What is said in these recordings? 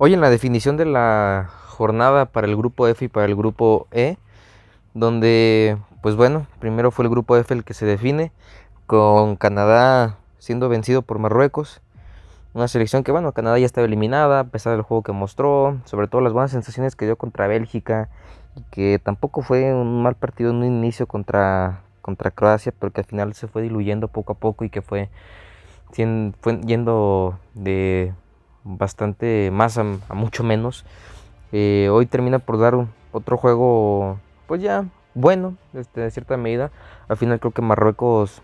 Hoy en la definición de la jornada para el grupo F y para el grupo E, donde, pues bueno, primero fue el grupo F el que se define, con Canadá siendo vencido por Marruecos, una selección que, bueno, Canadá ya estaba eliminada, a pesar del juego que mostró, sobre todo las buenas sensaciones que dio contra Bélgica, y que tampoco fue un mal partido en un inicio contra Croacia, pero que al final se fue diluyendo poco a poco y que fue yendo de bastante más a mucho menos. Hoy termina por dar otro juego, pues ya bueno, de cierta medida. Al final creo que Marruecos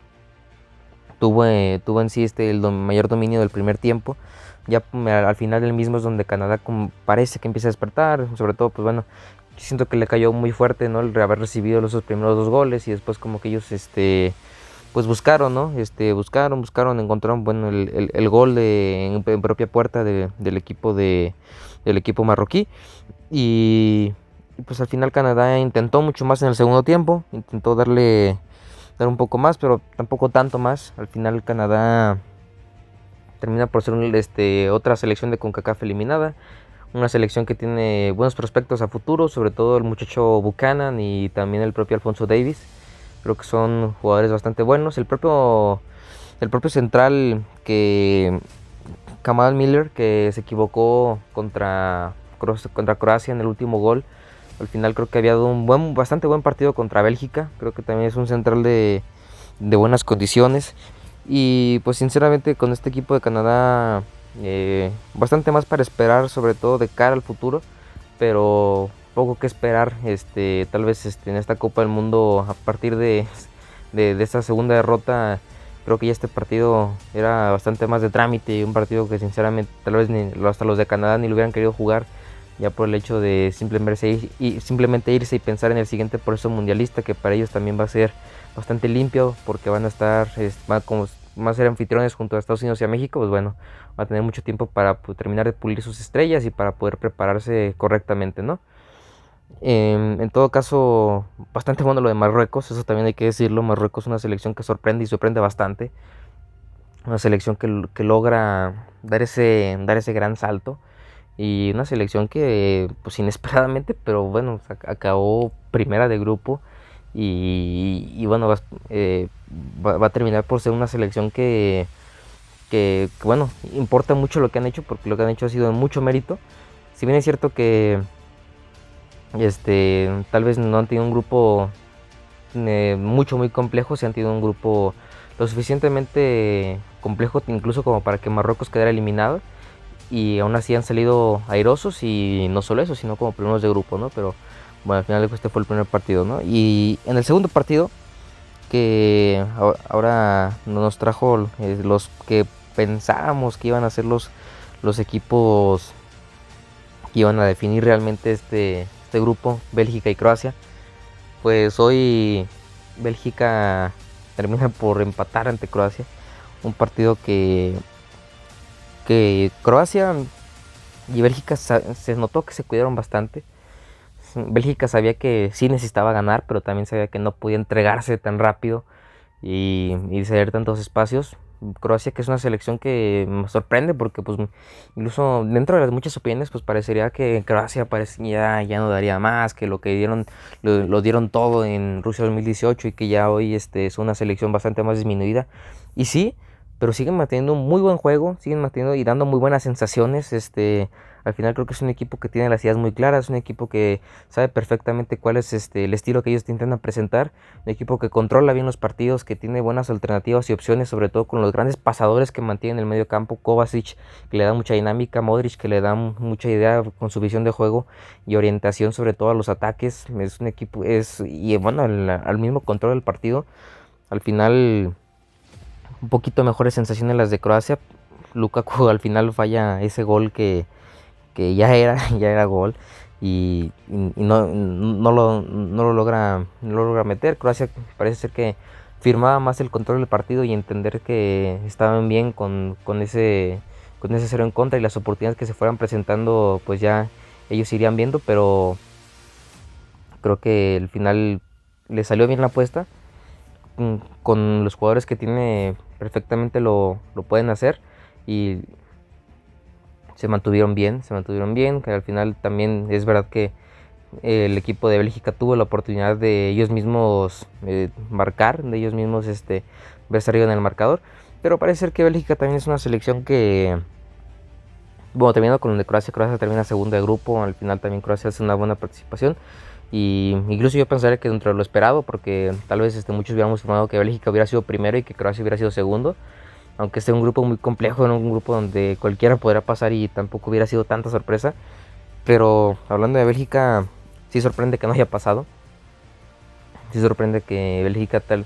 tuvo en sí el mayor dominio del primer tiempo. Ya al final del mismo es donde Canadá parece que empieza a despertar, sobre todo pues bueno, siento que le cayó muy fuerte, ¿no? El haber recibido esos primeros dos goles y después como que ellos pues buscaron, ¿no? Buscaron, encontraron, bueno, el gol en propia puerta del equipo marroquí. Y pues al final Canadá intentó mucho más en el segundo tiempo, intentó dar un poco más, pero tampoco tanto más. Al final Canadá termina por ser otra selección de CONCACAF eliminada, una selección que tiene buenos prospectos a futuro, sobre todo el muchacho Buchanan y también el propio Alfonso Davies. Creo que son jugadores bastante buenos. El propio central que Kamal Miller, que se equivocó contra Croacia en el último gol. Al final creo que había dado bastante buen partido contra Bélgica. Creo que también es un central de buenas condiciones. Y pues sinceramente con este equipo de Canadá bastante más para esperar, sobre todo de cara al futuro. Pero poco que esperar, tal vez en esta Copa del Mundo a partir de esta segunda derrota. Creo que ya este partido era bastante más de trámite y un partido que sinceramente tal vez hasta los de Canadá ni lo hubieran querido jugar, ya por el hecho de simplemente irse y pensar en el siguiente proceso mundialista, que para ellos también va a ser bastante limpio porque van a estar, como van a ser anfitriones junto a Estados Unidos y a México. Pues bueno, va a tener mucho tiempo para terminar de pulir sus estrellas y para poder prepararse correctamente, ¿no? En todo caso, bastante bueno lo de Marruecos, eso también hay que decirlo. Marruecos es una selección que sorprende y sorprende bastante. Una selección que logra dar ese gran salto. Y una selección que, pues inesperadamente, pero bueno, acabó primera de grupo. Y bueno, va a terminar por ser una selección que, bueno, importa mucho lo que han hecho, porque lo que han hecho ha sido de mucho mérito. Si bien es cierto que tal vez no han tenido un grupo muy complejo, si han tenido un grupo lo suficientemente complejo incluso como para que Marruecos quedara eliminado, y aún así han salido airosos. Y no solo eso, sino como primeros de grupo, ¿no? Pero bueno, al final este fue el primer partido, ¿no? Y en el segundo partido, que ahora nos trajo los que pensábamos que iban a ser los equipos que iban a definir realmente este grupo, Bélgica y Croacia. Pues hoy Bélgica termina por empatar ante Croacia. Un partido que Croacia y Bélgica se notó que se cuidaron bastante. Bélgica sabía que sí necesitaba ganar, pero también sabía que no podía entregarse tan rápido y ceder tantos espacios. Croacia, que es una selección que me sorprende porque pues incluso dentro de las muchas opiniones pues parecería que Croacia ya no daría más, que lo que dieron lo dieron todo en Rusia 2018 y que ya hoy es una selección bastante más disminuida. Y sí, pero siguen manteniendo un muy buen juego, siguen manteniendo y dando muy buenas sensaciones. Al final creo que es un equipo que tiene las ideas muy claras, un equipo que sabe perfectamente cuál es el estilo que ellos te intentan presentar, un equipo que controla bien los partidos, que tiene buenas alternativas y opciones, sobre todo con los grandes pasadores que mantienen el medio campo. Kovacic, que le da mucha dinámica, Modric, que le da mucha idea con su visión de juego y orientación sobre todo a los ataques. Es un equipo, y bueno, al mismo control del partido. Al final un poquito mejores sensaciones las de Croacia. Lukaku al final falla ese gol que ya era gol, y no lo logra meter. Croacia parece ser que firmaba más el control del partido y entender que estaban bien con ese cero en contra, y las oportunidades que se fueran presentando pues ya ellos irían viendo. Pero creo que al final le salió bien la apuesta. Con los jugadores que tiene perfectamente lo pueden hacer, y se mantuvieron bien, que al final también es verdad que el equipo de Bélgica tuvo la oportunidad de ellos mismos marcar, de ellos mismos verse arriba en el marcador, pero parece ser que Bélgica también es una selección que, bueno, terminando con el de Croacia, Croacia termina segundo de grupo, al final también Croacia hace una buena participación, y incluso yo pensaría que dentro de lo esperado, porque tal vez muchos hubiéramos estimado que Bélgica hubiera sido primero y que Croacia hubiera sido segundo, aunque esté un grupo muy complejo, ¿no? Un grupo donde cualquiera podrá pasar y tampoco hubiera sido tanta sorpresa. Pero hablando de Bélgica, sí sorprende que no haya pasado. Sí sorprende que Bélgica tal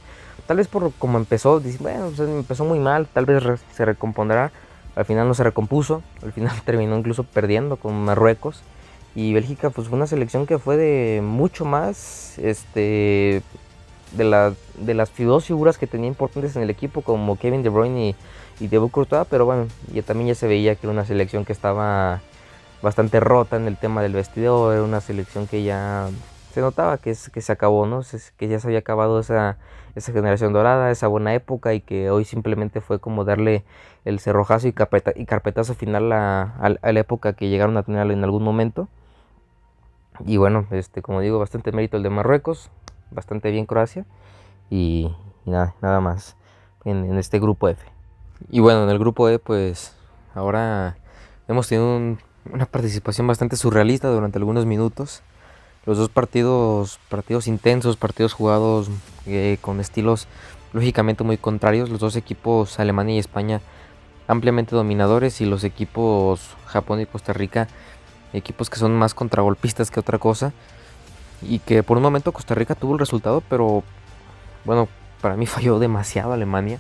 vez por como empezó, dice, bueno, pues empezó muy mal, tal vez se recompondrá. Al final no se recompuso, al final terminó incluso perdiendo con Marruecos. Y Bélgica pues fue una selección que fue de mucho más, de las dos figuras que tenía importantes en el equipo, como Kevin De Bruyne y Thibaut Courtois, pero bueno, también ya se veía que era una selección que estaba bastante rota en el tema del vestidor, era una selección que ya se notaba que se acabó, ¿no? Que ya se había acabado esa generación dorada, esa buena época, y que hoy simplemente fue como darle el cerrojazo y carpetazo final a la época que llegaron a tener en algún momento. Y bueno, como digo, bastante mérito el de Marruecos, bastante bien Croacia, y nada más en este grupo F. Y bueno, en el grupo E pues ahora hemos tenido una participación bastante surrealista durante algunos minutos. Los dos partidos intensos, partidos jugados con estilos lógicamente muy contrarios. Los dos equipos, Alemania y España, ampliamente dominadores, y los equipos Japón y Costa Rica, equipos que son más contragolpistas que otra cosa. Y que por un momento Costa Rica tuvo el resultado, pero bueno, para mí falló demasiado Alemania.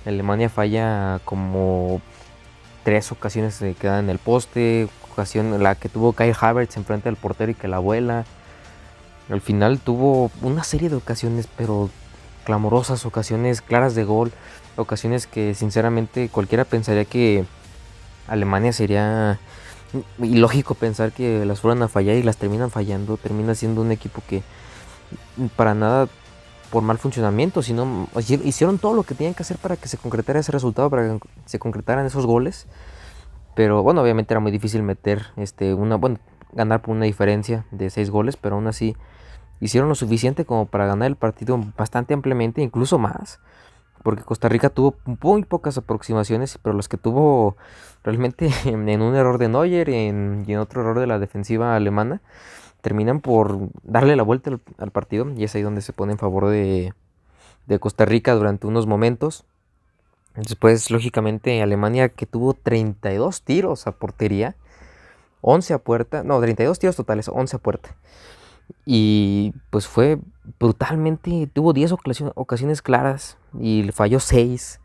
Alemania falla como 3 ocasiones se queda en el poste, ocasión la que tuvo Kai Havertz enfrente del portero y que la vuela. Al final tuvo una serie de ocasiones, pero clamorosas, ocasiones claras de gol, ocasiones que sinceramente cualquiera pensaría que Alemania sería ilógico pensar que las fueran a fallar y las terminan fallando. Termina siendo un equipo que para nada por mal funcionamiento, sino hicieron todo lo que tenían que hacer para que se concretara ese resultado, para que se concretaran esos goles. Pero bueno, obviamente era muy difícil meter ganar por una diferencia de 6 goles, pero aún así hicieron lo suficiente como para ganar el partido bastante ampliamente, incluso más, porque Costa Rica tuvo muy pocas aproximaciones, pero las que tuvo realmente en un error de Neuer y en otro error de la defensiva alemana, terminan por darle la vuelta al partido, y es ahí donde se pone en favor de Costa Rica durante unos momentos. Después, lógicamente, Alemania, que tuvo 32 tiros a portería, 11 a puerta, no, 32 tiros totales, 11 a puerta. Y pues fue brutalmente, tuvo 10 ocasiones claras y falló 6.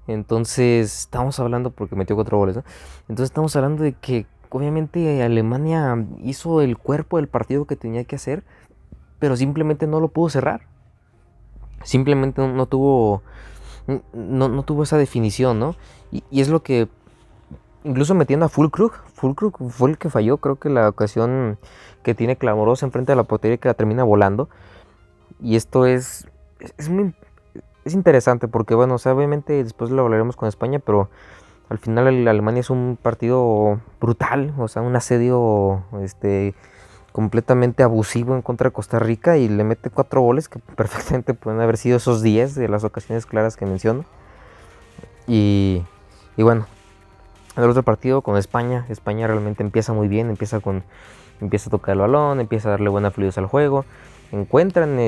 Entonces, estamos hablando, porque metió 4 goles, ¿no? Entonces, estamos hablando de que obviamente Alemania hizo el cuerpo del partido que tenía que hacer, pero simplemente no lo pudo cerrar. Simplemente no tuvo esa definición, ¿no? Y es lo que, incluso metiendo a Füllkrug fue el que falló, creo que la ocasión que tiene clamorosa enfrente de la portería, que la termina volando. Y esto es interesante, porque bueno, o sea, obviamente después lo hablaremos con España, pero al final Alemania es un partido brutal, o sea, un asedio completamente abusivo en contra de Costa Rica, y le mete 4 goles que perfectamente pueden haber sido esos 10 de las ocasiones claras que menciono. Y bueno, el otro partido con España realmente empieza muy bien, empieza a tocar el balón, empieza a darle buena fluidez al juego. Encuentran,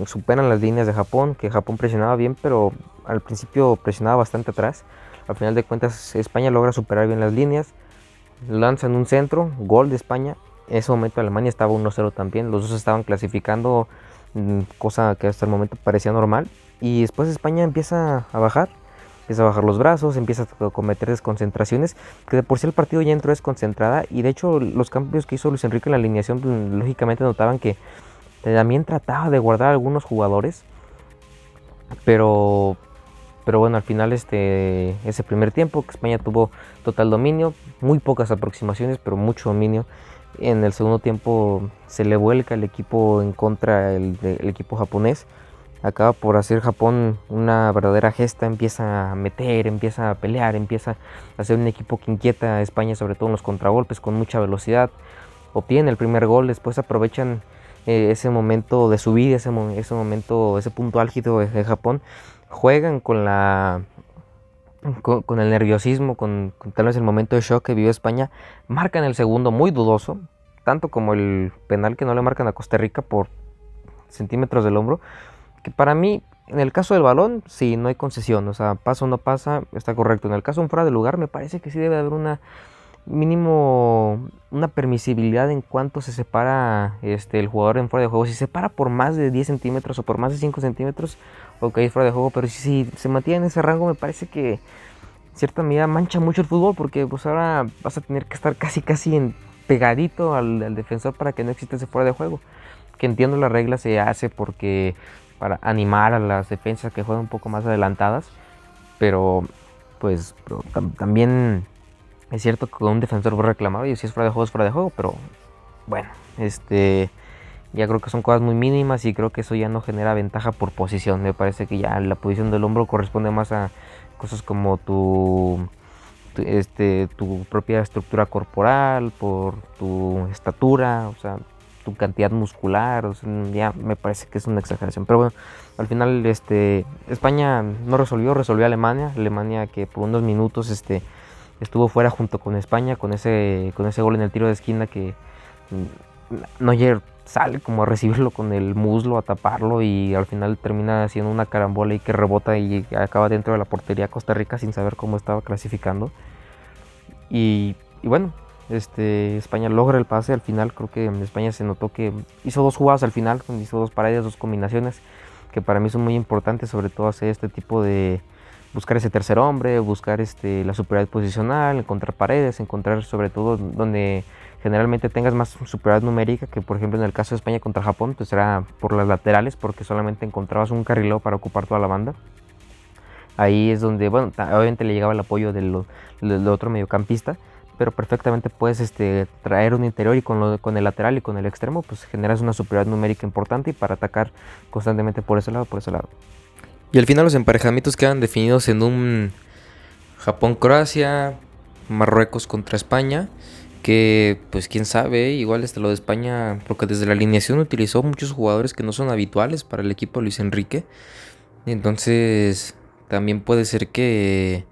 superan las líneas de Japón, que Japón presionaba bien, pero al principio presionaba bastante atrás. Al final de cuentas, España logra superar bien las líneas, lanzan un centro, gol de España. En ese momento Alemania estaba 1-0 también, los dos estaban clasificando, cosa que hasta el momento parecía normal. Y después España empieza a bajar los brazos, empieza a cometer desconcentraciones, que de por sí el partido ya entró desconcentrada, y de hecho los cambios que hizo Luis Enrique en la alineación, lógicamente notaban que también trataba de guardar a algunos jugadores, pero bueno, al final ese primer tiempo que España tuvo total dominio, muy pocas aproximaciones, pero mucho dominio. En el segundo tiempo se le vuelca el equipo en contra el equipo japonés, acaba por hacer Japón una verdadera gesta, empieza a meter, empieza a pelear, empieza a ser un equipo que inquieta a España, sobre todo en los contragolpes, con mucha velocidad. Obtiene el primer gol, después aprovechan ese momento de subida, ese momento, ese punto álgido de Japón, juegan con el nerviosismo, con tal vez el momento de shock que vive España, marcan el segundo muy dudoso, tanto como el penal que no le marcan a Costa Rica por centímetros del hombro, que para mí, en el caso del balón, sí, no hay concesión, o sea, pasa o no pasa, está correcto. En el caso de un fuera de lugar, me parece que sí debe haber una permisibilidad en cuanto se separa el jugador en fuera de juego. Si se separa por más de 10 centímetros o por más de 5 centímetros, ok, es fuera de juego, pero si se mantiene en ese rango, me parece que en cierta medida mancha mucho el fútbol, porque pues ahora vas a tener que estar casi pegadito al defensor para que no exista ese fuera de juego. Que entiendo la regla se hace porque para animar a las defensas que juegan un poco más adelantadas, pero pues también es cierto que un defensor va a reclamar, y si es fuera de juego, es fuera de juego, pero bueno, ya creo que son cosas muy mínimas y creo que eso ya no genera ventaja por posición. Me parece que ya la posición del hombro corresponde más a cosas como tu propia estructura corporal, por tu estatura, o sea, tu cantidad muscular, o sea, ya me parece que es una exageración. Pero bueno, al final España no resolvió Alemania que por unos minutos estuvo fuera junto con España con ese gol en el tiro de esquina que Neuer sale como a recibirlo con el muslo, a taparlo, y al final termina haciendo una carambola y que rebota y acaba dentro de la portería Costa Rica sin saber cómo estaba clasificando. Y bueno, España logra el pase al final. Creo que en España se notó que hizo dos jugadas al final, hizo dos paredes, dos combinaciones que para mí son muy importantes, sobre todo hacer este tipo de buscar ese tercer hombre, buscar la superioridad posicional, encontrar paredes, encontrar sobre todo donde generalmente tengas más superioridad numérica, que por ejemplo en el caso de España contra Japón, pues era por las laterales, porque solamente encontrabas un carrilero para ocupar toda la banda. Ahí es donde, bueno, obviamente le llegaba el apoyo del otro mediocampista, pero perfectamente puedes traer un interior y con el lateral y con el extremo, pues generas una superioridad numérica importante y para atacar constantemente por ese lado, por ese lado. Y al final los emparejamientos quedan definidos en un Japón-Croacia, Marruecos contra España, que pues quién sabe, igual lo de España, porque desde la alineación utilizó muchos jugadores que no son habituales para el equipo de Luis Enrique. Entonces también puede ser que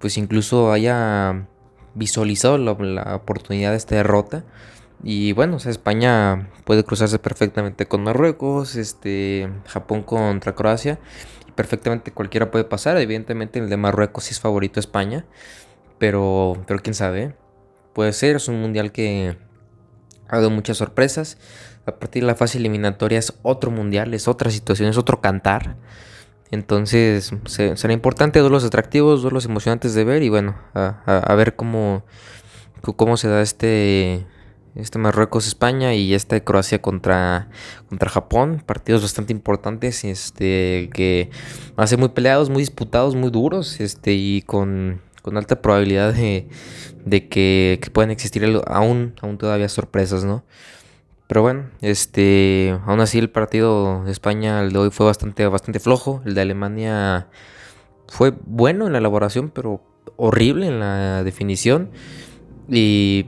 pues incluso haya visualizado la oportunidad de esta derrota. Y bueno, o sea, España puede cruzarse perfectamente con Marruecos, Japón contra Croacia, y perfectamente cualquiera puede pasar. Evidentemente el de Marruecos sí es favorito a España, pero quién sabe, puede ser. Es un mundial que ha dado muchas sorpresas. A partir de la fase eliminatoria es otro mundial, es otra situación, es otro cantar. Entonces será importante, duelos atractivos, duelos emocionantes de ver, y bueno, a ver cómo se da este Marruecos-España y Croacia contra Japón. Partidos bastante importantes, que van a ser muy peleados, muy disputados, muy duros, y con alta probabilidad de que puedan existir aún todavía sorpresas, ¿no? Pero bueno, aún así el partido de España, el de hoy, fue bastante flojo. El de Alemania fue bueno en la elaboración, pero horrible en la definición. Y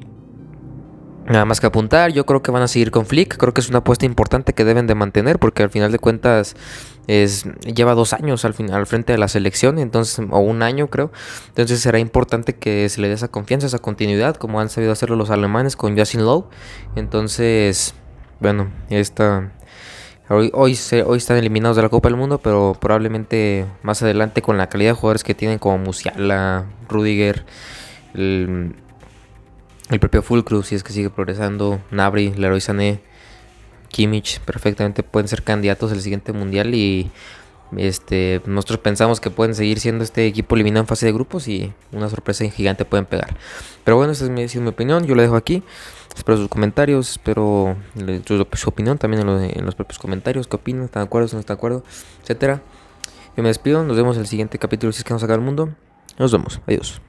nada más que apuntar, yo creo que van a seguir con Flick. Creo que es una apuesta importante que deben de mantener, porque al final de cuentas lleva 2 años al frente de la selección, entonces, o 1 año creo. Entonces será importante que se le dé esa confianza, esa continuidad, como han sabido hacerlo los alemanes con Joachim Löw. Entonces, bueno, hoy están eliminados de la Copa del Mundo, pero probablemente más adelante, con la calidad de jugadores que tienen, como Musiala, Rudiger, el propio Füllkrug, si es que sigue progresando, Gnabry, Leroy Sané, Kimmich, perfectamente pueden ser candidatos al siguiente mundial. Y nosotros pensamos que pueden seguir siendo este equipo eliminado en fase de grupos, y una sorpresa gigante pueden pegar. Pero bueno, esa es mi opinión, yo la dejo aquí. Espero sus comentarios, espero su opinión también en los propios comentarios. ¿Qué opinan? ¿Están de acuerdo? ¿No están de acuerdo? Etcétera. Yo me despido, nos vemos en el siguiente capítulo si es que nos saca el mundo. Nos vemos, adiós.